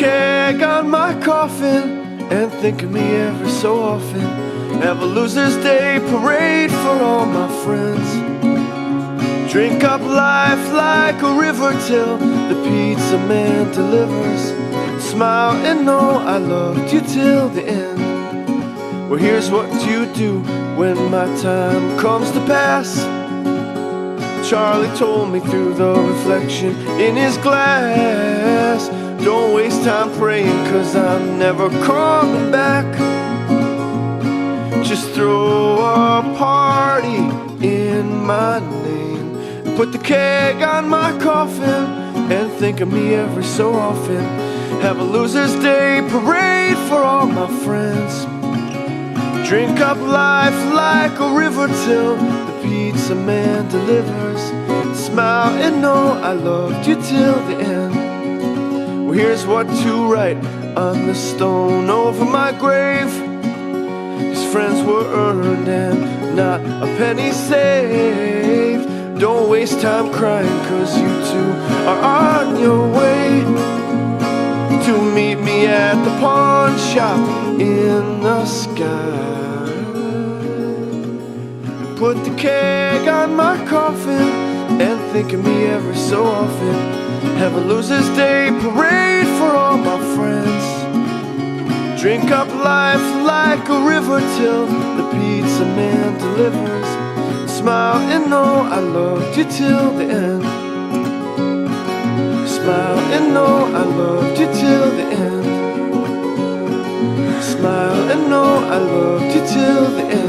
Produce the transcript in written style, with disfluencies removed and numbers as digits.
keg on my coffin and think of me every so often. Have a loser's day parade for all my friends. Drink up life like a river till the pizza man delivers. Smile and know I loved you till the end. Well, here's what you do when my time comes to pass. Charlie told me through the reflection in his glass. Don't waste time praying, 'cause I'm never coming back. Just throw a party in my name. Put the keg on my coffin and think of me every so often. Have a loser's day parade for all my friends. Drink up life like a river till the pizza man delivers. Smile and know I loved you till the end. Well, here's what to write on the stone over my grave. His friends were earned and not a penny saved. Don't waste time crying, 'cause you two are on your way to meet me at the pawn shop in the sky. Put the keg on my coffin and think of me every so often. Have a loser's day parade for all my friends. Drink up life like a river till the pizza man delivers. Smile and know I loved you till the end. Smile and know I loved you till the end. Smile and know I loved you till the end.